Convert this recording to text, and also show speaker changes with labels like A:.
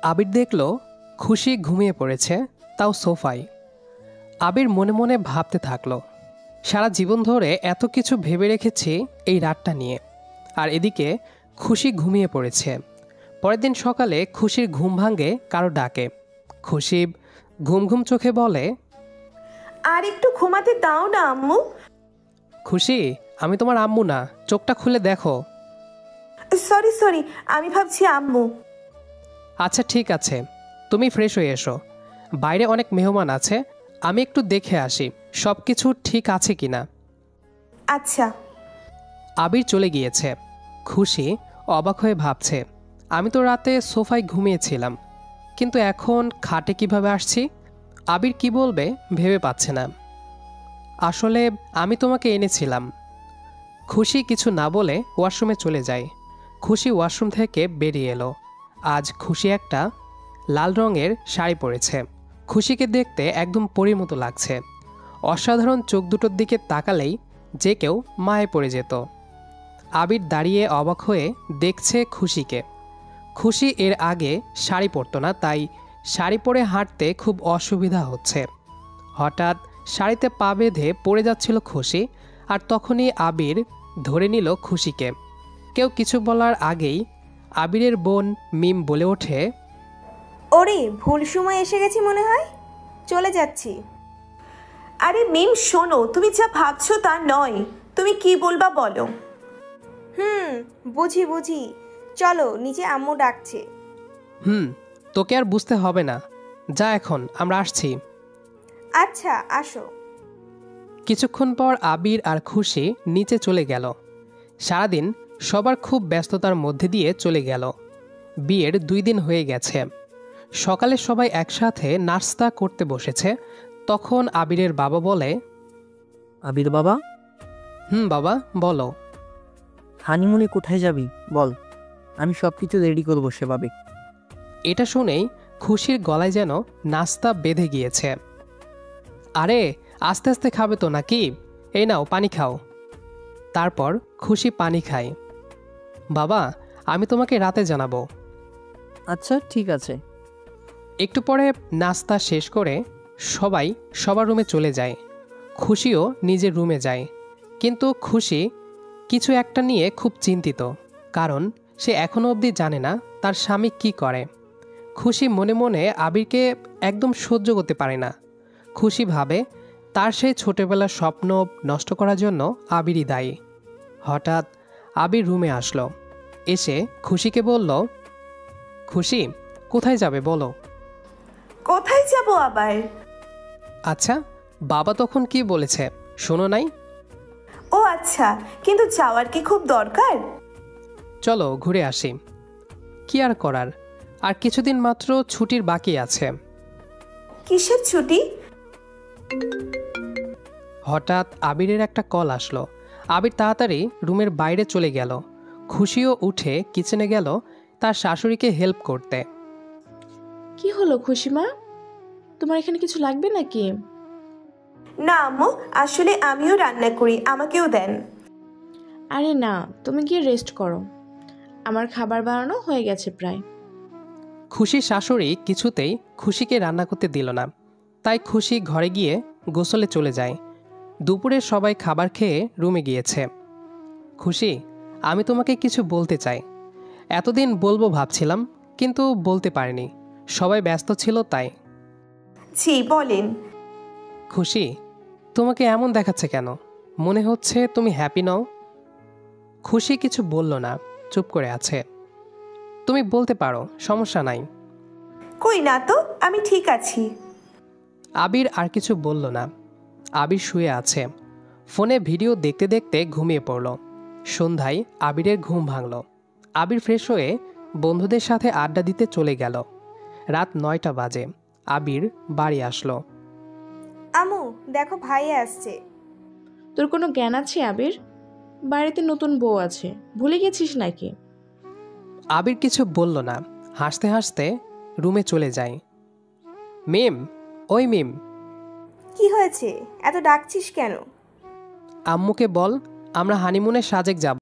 A: আবির দেখল খুশি ঘুমিয়ে পড়েছে, তাও সোফায়। আবির মনে মনে ভাবতে থাকলো, সারা জীবন ধরে এত কিছু ভেবে রেখেছি এই রাতটা নিয়ে, আর এদিকে খুশি ঘুমিয়ে পড়েছে। পরের দিন সকালে খুশির ঘুম ভাঙে কারো ডাকে। খুশি ঘুম ঘুম চোখে বলে,
B: আর একটু ঘুমাতে দাও না আম্মু।
A: খুশি, আমি তোমার আম্মু না, চোখটা খুলে দেখো।
B: সরি সরি, আমি ভাবছি আম্মু।
A: আচ্ছা ঠিক আছে, তুমি ফ্রেশ হয়ে এসো, বাইরে অনেক মেহমান আছে, আমি একটু দেখে আসি সব কিছু ঠিক আছে কিনা।
B: আচ্ছা।
A: আবির চলে গিয়েছে। খুশি অবাক হয়ে ভাবছে, আমি তো রাতে সোফায় ঘুমিয়েছিলাম, কিন্তু এখন খাটে কিভাবে আসছি? আবির কি বলবে ভেবে পাচ্ছে না। আসলে আমি তোমাকে এনেছিলাম। খুশি কিছু না বলে ওয়াশরুমে চলে যায়। খুশি ওয়াশরুম থেকে বেরিয়ে এলো। আজ খুশি একটা লাল রঙের শাড়ি পরেছে। খুশিকে দেখতে একদম পরীর মতো লাগছে। অসাধারণ চোখ দুটোর দিকে তাকালেই যে কেউ মায়ে পড়ে যেত। আবির দাঁড়িয়ে অবাক হয়ে দেখছে খুশিকে। খুশি এর আগে শাড়ি পরতো না, তাই শাড়ি পরে হাঁটতে খুব অসুবিধা হচ্ছে। হঠাৎ শাড়িতে পা বেঁধে পড়ে যাচ্ছিল খুশি, আর তখনই আবির ধরে নিল খুশিকে। কেউ কিছু বলার আগেই আবিরের বোন মিম বলে ওঠে,
C: ওরে ভুল সময় এসে গেছি মনে হয়, চলে যাচ্ছি।
B: আরে মিম শোনো, তুমি যা ভাবছো তা নয়, তুমি কি বলবা বলো।
C: বুঝি বুঝি, চলো নিচে আম্মু ডাকছে।
A: তোকে আর বুঝতে হবে না, যা এখন আমরা আসছি।
C: আচ্ছা আসো।
A: কিছুক্ষণ পর আবির আর খুশি নিচে চলে গেল। সারাদিন সবার খুব ব্যস্ততার মধ্যে দিয়ে চলে গেল। বিয়ের 2 দিন হয়ে গেছে। সকালে সবাই একসাথে নাস্তা করতে বসেছে। তখন আবিরের বাবা বলে,
D: আবির বাবা,
A: বাবা বলো।
D: হানিমুনে কোথায় যাবি বল, আমি সব কিছু রেডি করবো সেভাবে।
A: এটা শুনেই খুশির গলায় যেন নাস্তা বেঁধে গিয়েছে। আরে আস্তে আস্তে খাবে তো নাকি, এই নাও পানি খাও। তারপর খুশি পানি খায়। বাবা, আমি তোমাকে রাতে জানাবো।
D: আচ্ছা ঠিক আছে।
A: একটু পরে নাস্তা শেষ করে সবাই সবার রুমে চলে যায়। খুশিও নিজের রুমে যায়। কিন্তু খুশি কিছু একটা নিয়ে খুব চিন্তিত, কারণ সে এখনও অবধি জানে না তার স্বামী কি করে। খুশি মনে মনে আবিরকে একদম সহ্য করতে পারে না। খুশি ভাবে তার সেই ছোটবেলার স্বপ্ন নষ্ট করার জন্য আবিরই দায়ী। হঠাৎ আবির রুমে আসলো। এসে খুশিকে বলল, খুশি কোথায় যাবে বলো।
B: কোথায় যাব আবার?
A: আচ্ছা, বাবা তখন কি বলেছে শোনো নাই?
B: ও আচ্ছা, কিন্তু যাওয়ার কি খুব দরকার?
A: চলো ঘুরে আসি। কি আর করার, আর কিছুদিন মাত্র ছুটির বাকি আছে।
B: কিসের ছুটি?
A: হঠাৎ আবিরের একটা কল আসলো। আবির তাড়াতাড়ি রুমের বাইরে চলে গেল। খুশিও উঠে কিচেনে গেল তার শাশুড়িকে হেল্প করতে।
E: কি হলো খুশিমা, তোমার এখানে কিছু লাগবে নাকি?
B: না আম্মু, আসলে আমিও রান্না করি, আমাকেও দেন।
E: আরে না, তুমি গিয়ে রেস্ট করো, আমার খাবার বানানো হয়ে গেছে প্রায়।
A: খুশির শাশুড়ি কিছুতেই খুশিকে রান্না করতে দিল না, তাই খুশি ঘরে গিয়ে গোসলে চলে যায়। দুপুরে সবাই খাবার খেয়ে রুমে গিয়েছে। খুশি, আমি তোমাকে কিছু বলতে চাই। এতদিন বলবো ভাবছিলাম, কিন্তু বলতে পারিনি, সবাই ব্যস্ত ছিল তাই।
B: জি বলেন।
A: খুশি, তোমাকে এমন দেখাচ্ছে কেন? মনে হচ্ছে তুমি হ্যাপি নও। খুশি কিছু বলল না, চুপ করে আছে। তুমি বলতে পারো, সমস্যা নাই।
B: কই না তো, আমি ঠিক আছি।
A: আবির আর কিছু বলল না। আবির শুয়ে আছে, ফোনে ভিডিও দেখতে দেখতে ঘুমিয়ে পড়ল। সন্ধ্যায় আবিরের ঘুম ভাঙল। আবির ফ্রেশ হয়ে বন্ধুদের সাথে আড্ডা দিতে চলে গেল। রাত 9টা বাজে। আবির বাড়ি আসলো।
C: আম্মু দেখো ভাইয়া আসছে।
E: তোর কোনো জ্ঞান আছে আবির? বাড়িতে নতুন বউ আছে, ভুলে গেছিস নাকি?
A: আবির কিছু বলল না, হাসতে হাসতে রুমে চলে যায়। মিম, ওই মিম,
C: কি হয়েছে, এত ডাকছিস কেন?
A: আম্মুকে বল আমরা হানিমুনে সাজেক যাব।